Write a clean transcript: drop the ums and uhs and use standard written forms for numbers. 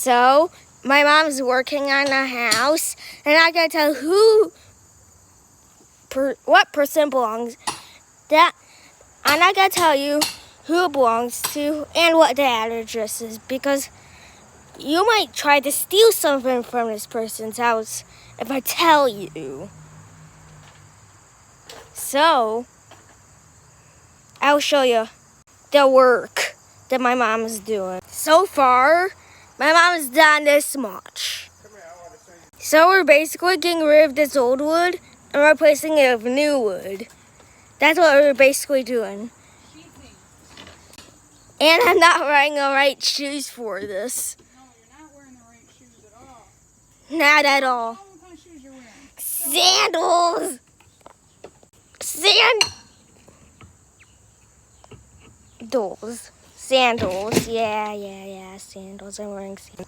So my mom's working on the house, and I gotta tell what person belongs that, and I gotta tell you who it belongs to and what the address is, because you might try to steal something from this person's house if I tell you. So I'll show you the work that my mom is doing. So far, my mom has done this much. So we're basically getting rid of this old wood and replacing it with new wood. That's what we're basically doing. And I'm not wearing the right shoes for this. No, you're not wearing the right shoes at all. Not at all. What kind of shoes you're wearing? Sandals! Sandals. Yeah, sandals. I'm wearing sandals.